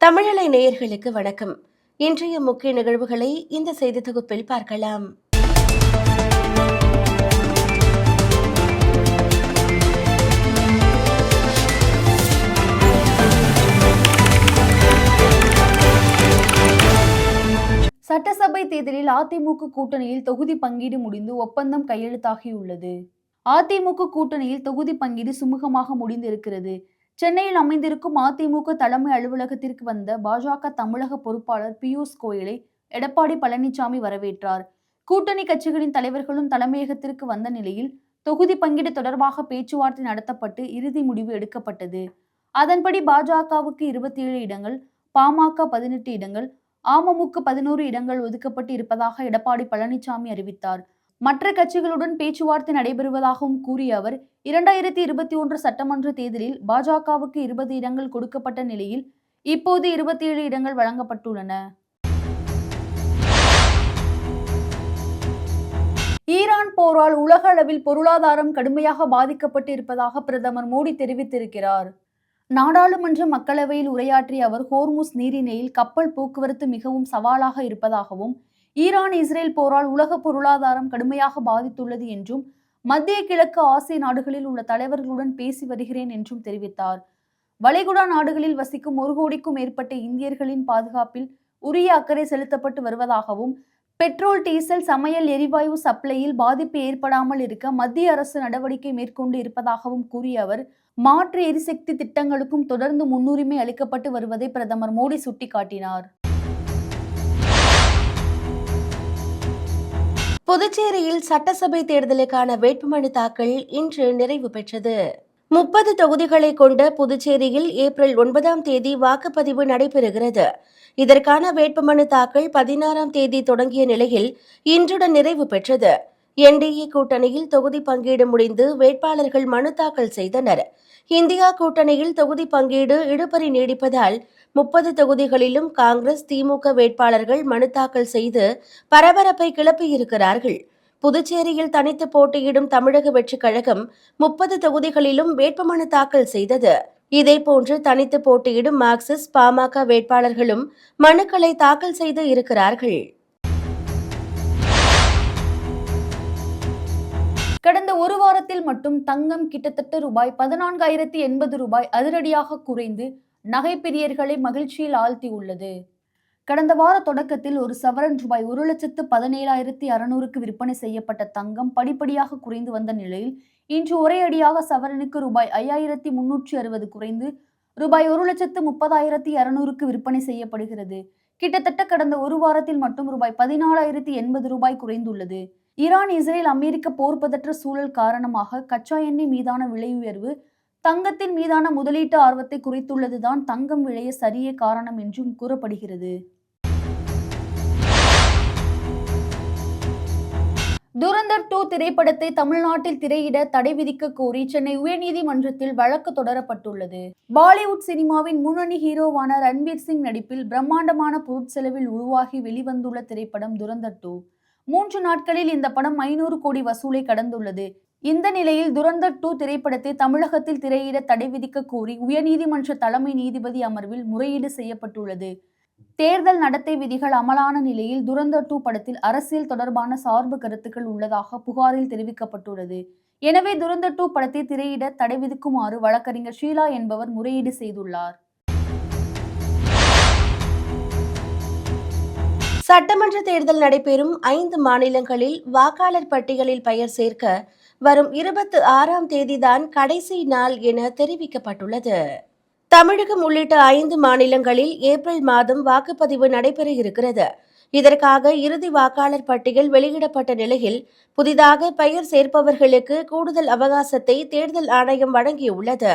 தமிழலை நேயர்களுக்கு வணக்கம். இன்றைய முக்கிய நிகழ்வுகளை இந்த செய்தி தொகுப்பில் பார்க்கலாம். சட்டசபை தேர்தலில் அதிமுக கூட்டணியில் தொகுதி பங்கீடு முடிந்து ஒப்பந்தம் கையெழுத்தாகியுள்ளது. அதிமுக கூட்டணியில் தொகுதி பங்கீடு சுமூகமாக முடிந்திருக்கிறது. சென்னையில் அமைந்திருக்கும் அதிமுக தலைமை அலுவலகத்திற்கு வந்த பாஜக தமிழக பொறுப்பாளர் பியூஷ் கோயலை எடப்பாடி பழனிசாமி வரவேற்றார். கூட்டணி கட்சிகளின் தலைவர்களும் தலைமையகத்திற்கு வந்த நிலையில் தொகுதி பங்கீடு தொடர்பாக பேச்சுவார்த்தை நடத்தப்பட்டு இறுதி முடிவு எடுக்கப்பட்டது. அதன்படி பாஜகவுக்கு 27 இடங்கள், பாமக 18 இடங்கள், அமமுக 11 இடங்கள் ஒதுக்கப்பட்டு இருப்பதாக எடப்பாடி பழனிசாமி அறிவித்தார். மற்ற கட்சிகளுடன் பேச்சுவார்த்தை நடைபெறுவதாகவும் கூறிய அவர், 2021 சட்டமன்ற தேர்தலில் பாஜகவுக்கு 20 இடங்கள் கொடுக்கப்பட்ட நிலையில் இப்போது 27 இடங்கள் வழங்கப்பட்டுள்ளன. ஈரான் போரால் உலக அளவில் பொருளாதாரம் கடுமையாக பாதிக்கப்பட்டு இருப்பதாக பிரதமர் மோடி தெரிவித்திருக்கிறார். நாடாளுமன்ற மக்களவையில் உரையாற்றிய அவர், ஹோர்முஸ் நீரிணையில் கப்பல் போக்குவரத்து மிகவும் சவாலாக இருப்பதாகவும், ஈரான் இஸ்ரேல் போரால் உலக பொருளாதாரம் கடுமையாக பாதித்துள்ளது என்றும், மத்திய கிழக்கு ஆசிய நாடுகளில் உள்ள தலைவர்களுடன் பேசி வருகிறேன் என்றும் தெரிவித்தார். வளைகுடா நாடுகளில் வசிக்கும் 1 கோடிக்கும் மேற்பட்ட இந்தியர்களின் பாதுகாப்பில் உரிய அக்கறை செலுத்தப்பட்டு வருவதாகவும், பெட்ரோல், டீசல், சமையல் எரிவாயு சப்ளையில் பாதிப்பு ஏற்படாமல் இருக்க மத்திய அரசு நடவடிக்கை மேற்கொண்டு இருப்பதாகவும் கூறிய அவர், மாற்று எரிசக்தி திட்டங்களுக்கும் தொடர்ந்து முன்னுரிமை அளிக்கப்பட்டு வருவதை பிரதமர் மோடி சுட்டிக்காட்டினார். புதுச்சேரியில் சட்டசபை தேர்தலுக்கான வேட்புமனு தாக்கல் இன்று நிறைவு பெற்றது. 30 தொகுதிகளை கொண்ட புதுச்சேரியில் ஏப்ரல் 9ஆம் தேதி வாக்குப்பதிவு நடைபெறுகிறது. இதற்கான வேட்புமனு தாக்கல் 16ஆம் தேதி தொடங்கிய நிலையில் இன்றுடன் நிறைவு பெற்றது. என்டிஏ கூட்டணியில் தொகுதி பங்கீடு முடிந்து வேட்பாளர்கள் மனு தாக்கல் செய்தனர். இந்தியா கூட்டணியில் தொகுதி பங்கீடு இழுபறி நீடிப்பதால் 30 தொகுதிகளிலும் காங்கிரஸ், திமுக வேட்பாளர்கள் மனு தாக்கல் செய்து பரபரப்பை கிளப்பியிருக்கிறார்கள். புதுச்சேரியில் தனித்து போட்டியிடும் தமிழக வெற்றிக் கழகம் 30 தொகுதிகளிலும் வேட்புமனு தாக்கல் செய்தது. இதேபோன்று தனித்து போட்டியிடும் மார்க்சிஸ்ட், பாமக வேட்பாளர்களும் மனுக்களை தாக்கல் செய்து இருக்கிறார்கள். கடந்த ஒரு வாரத்தில் மட்டும் தங்கம் கிட்டத்தட்ட ரூபாய் அதிரடியாக குறைந்து நகைப்பிரியர்களை மகிழ்ச்சியில் ஆழ்த்தியுள்ளது. கடந்த வார தொடக்கத்தில் ஒரு சவரன் ரூபாய் 1,17,600க்கு விற்பனை செய்யப்பட்ட தங்கம் படிப்படியாக குறைந்து வந்த நிலையில் இன்று ஒரே அடியாக சவரனுக்கு ரூபாய் 5,360 குறைந்து ரூபாய் 1,30,200க்கு விற்பனை செய்யப்படுகிறது. கிட்டத்தட்ட கடந்த ஒரு வாரத்தில் மட்டும் ரூபாய் 14,080 குறைந்துள்ளது. ஈரான், இஸ்ரேல், அமெரிக்க போர்பதற்ற சூழல் காரணமாக கச்சா எண்ணெய் மீதான விலை உயர்வு தங்கத்தின் மீதான முதலீட்டு ஆர்வத்தை குறைத்துள்ளதுதான் தங்கம் விலைய சரிய காரணம் என்றும் கூறப்படுகிறது. துரந்தர் 2 திரைப்படத்தை தமிழ்நாட்டில் திரையிட தடை விதிக்க கோரி சென்னை உயர்நீதிமன்றத்தில் வழக்கு தொடரப்பட்டுள்ளது. பாலிவுட் சினிமாவின் முன்னணி ஹீரோவான ரன்வீர் சிங் நடிப்பில் பிரம்மாண்டமான பொருட்செலவில் உருவாகி வெளிவந்துள்ள திரைப்படம் துரந்தர் 2. 3 நாட்களில் இந்த படம் 500 கோடி வசூலை கடந்துள்ளது. இந்த நிலையில் துரந்தர் 2 திரைப்படத்தை தமிழகத்தில் திரையிட தடை விதிக்க கோரி உயர்நீதிமன்ற தலைமை நீதிபதி அமர்வில் முறையீடு செய்யப்பட்டுள்ளது. தேர்தல் நடத்தை விதிகள் அமலான நிலையில் துரந்தர் 2 படத்தில் அரசியல் தொடர்பான சார்பு கருத்துக்கள் உள்ளதாக புகாரில் தெரிவிக்கப்பட்டுள்ளது. எனவே துரந்தர் 2 படத்தை திரையிட தடை விதிக்குமாறு வழக்கறிஞர் ஷீலா என்பவர் முறையீடு செய்துள்ளார். சட்டமன்ற தேர்தல் நடைபெறும் 5 மாநிலங்களில் வாக்காளர் பட்டியலில் பெயர் சேர்க்க வரும் 26ஆம் தேதிதான் கடைசி நாள் என தெரிவிக்கப்பட்டுள்ளது. தமிழகம் உள்ளிட்ட 5 மாநிலங்களில் ஏப்ரல் மாதம் வாக்குப்பதிவு நடைபெற இருக்கிறது. இதற்காக இறுதி வாக்காளர் பட்டியல் வெளியிடப்பட்ட நிலையில் புதிதாக பெயர் சேர்ப்பவர்களுக்கு கூடுதல் அவகாசத்தை தேர்தல் ஆணையம் வழங்கியுள்ளது.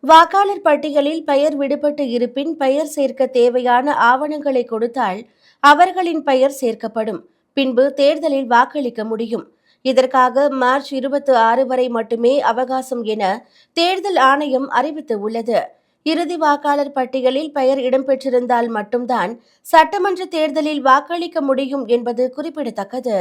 வாக்காளர் பட்டியலில் பெயர் விடுபட்டு இருப்பின் பெயர் சேர்க்க தேவையான ஆவணங்களை கொடுத்தால் அவர்களின் பெயர் சேர்க்கப்படும். பின்பு தேர்தலில் வாக்களிக்க முடியும். இதற்காக மார்ச் 26 வரை மட்டுமே அவகாசம் என தேர்தல் ஆணையம் அறிவித்துள்ளது. இறுதி வாக்காளர் பட்டியலில் பெயர் இடம்பெற்றிருந்தால் மட்டும்தான் சட்டமன்ற தேர்தலில் வாக்களிக்க முடியும் என்பது குறிப்பிடத்தக்கது.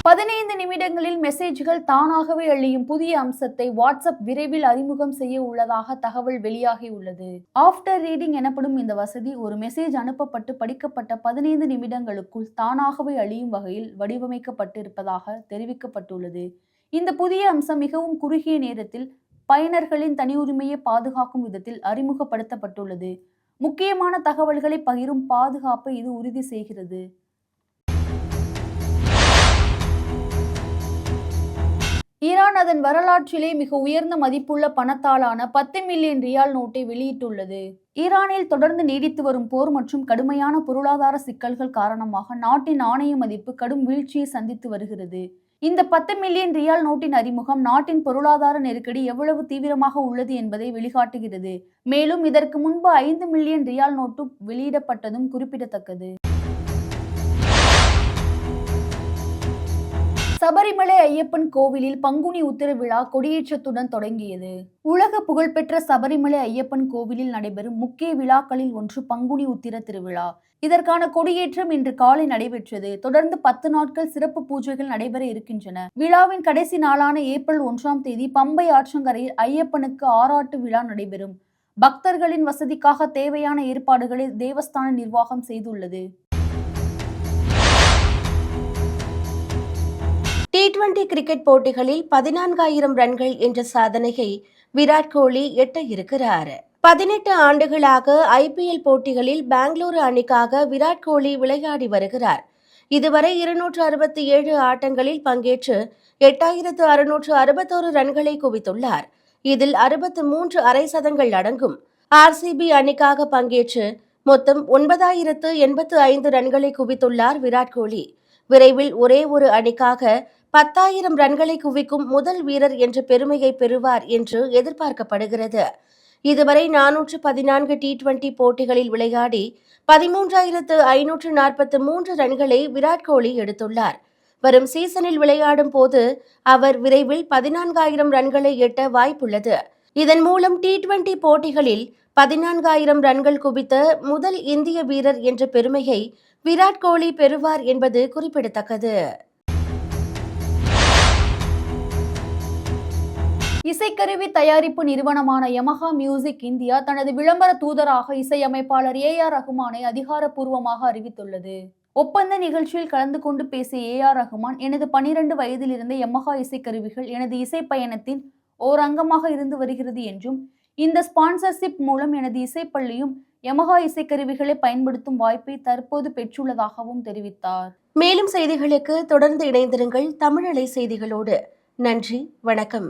15 நிமிடங்களில் மெசேஜ்கள் தானாகவே அழியும் புதிய அம்சத்தை வாட்ஸ்அப் விரைவில் அறிமுகம் செய்ய உள்ளதாக தகவல் வெளியாகி உள்ளது. ஆஃப்டர் ரீடிங் எனப்படும் இந்த வசதி ஒரு மெசேஜ் அனுப்பப்பட்டு படிக்கப்பட்ட 15 நிமிடங்களுக்குள் தானாகவே அழியும் வகையில் வடிவமைக்கப்பட்டு இருப்பதாக தெரிவிக்கப்பட்டுள்ளது. இந்த புதிய அம்சம் மிகவும் குறுகிய நேரத்தில் பயனர்களின் தனியுரிமையை பாதுகாக்கும் விதத்தில் அறிமுகப்படுத்தப்பட்டுள்ளது. முக்கியமான தகவல்களை பகிரும் பாதுகாப்பை இது உறுதி செய்கிறது. ஈரான் அதன் வரலாற்றிலே மிக உயர்ந்த மதிப்புள்ள பணத்தாலான 10 மில்லியன் ரியால் நோட்டை வெளியிட்டுள்ளது. ஈரானில் தொடர்ந்து நீடித்து வரும் போர் மற்றும் கடுமையான பொருளாதார சிக்கல்கள் காரணமாக நாட்டின் நாணய மதிப்பு கடும் வீழ்ச்சியை சந்தித்து வருகிறது. இந்த 10 மில்லியன் ரியால் நோட்டின் அறிமுகம் நாட்டின் பொருளாதார நெருக்கடி எவ்வளவு தீவிரமாக உள்ளது என்பதை வெளிக்காட்டுகிறது. மேலும் இதற்கு முன்பு 5 மில்லியன் ரியால் நோட்டு வெளியிடப்பட்டதும் குறிப்பிடத்தக்கது. சபரிமலை ஐயப்பன் கோவிலில் பங்குனி உத்திர விழா கொடியேற்றத்துடன் தொடங்கியது. உலக புகழ்பெற்ற சபரிமலை ஐயப்பன் கோவிலில் நடைபெறும் முக்கிய விழாக்களில் ஒன்று பங்குனி உத்திர திருவிழா. இதற்கான கொடியேற்றம் இன்று காலை நடைபெற்றது. தொடர்ந்து 10 நாட்கள் சிறப்பு பூஜைகள் நடைபெற இருக்கின்றன. விழாவின் கடைசி நாளான ஏப்ரல் 1ஆம் தேதி பம்பை ஆற்றங்கரையில் ஐயப்பனுக்கு ஆராட்டு விழா நடைபெறும். பக்தர்களின் வசதிக்காக தேவையான ஏற்பாடுகளை தேவஸ்தான நிர்வாகம் செய்துள்ளது. T20 கிரிக்கெட் போட்டிகளில் 14,000 ரன்கள் என்ற சாதனையை விராட் கோலி எட்ட இருக்கிறார். 18 ஆண்டுகளாக IPL போட்டிகளில் பெங்களூரு அணிக்காக விராட் கோலி விளையாடி வருகிறார். இதுவரை 267 ஆட்டங்களில் பங்கேற்று 8,661 ரன்களை குவித்துள்ளார். இதில் 63 அரை சதங்கள் அடங்கும். RCB அணிக்காக பங்கேற்று மொத்தம் 9,085 ரன்களை குவித்துள்ளார் விராட் கோலி. விரைவில் ஒரே ஒரு அணிக்காக 10,000 ரன்களை குவிக்கும் முதல் வீரர் என்ற பெருமையை பெறுவார் என்று எதிர்பார்க்கப்படுகிறது. இதுவரை 414 T20 போட்டிகளில் விளையாடி 13,543 ரன்களை விராட் கோலி எடுத்துள்ளார். வரும் சீசனில் விளையாடும் போது அவர் விரைவில் 14,000 ரன்களை எட்ட வாய்ப்புள்ளது. இதன் மூலம் T20 போட்டிகளில் 14,000 ரன்கள் குவித்த முதல் இந்திய வீரர் என்ற பெருமையை விராட் கோலி பெறுவார் என்பது குறிப்பிடத்தக்கது. இசைக்கருவி தயாரிப்பு நிறுவனமான யமஹா மியூசிக் இந்தியா தனது விளம்பர தூதராக இசையமைப்பாளர் AR ரஹ்மானை அதிகாரப்பூர்வமாக அறிவித்துள்ளது. ஒப்பந்த நிகழ்ச்சியில் கலந்து கொண்டு பேசிய AR ரஹ்மான், எனது 12 வயதிலிருந்த யமஹா இசைக்கருவிகள் எனது இசை பயணத்தின் ஓர் அங்கமாக இருந்து வருகிறது என்றும், இந்த ஸ்பான்சர்ஷிப் மூலம் எனது இசைப்பள்ளியும் யமஹா இசைக்கருவிகளை பயன்படுத்தும் வாய்ப்பை தற்போது பெற்றுள்ளதாகவும் தெரிவித்தார். மேலும் செய்திகளுக்கு தொடர்ந்து இணைந்திருங்கள் தமிழலை செய்திகளோடு. நன்றி, வணக்கம்.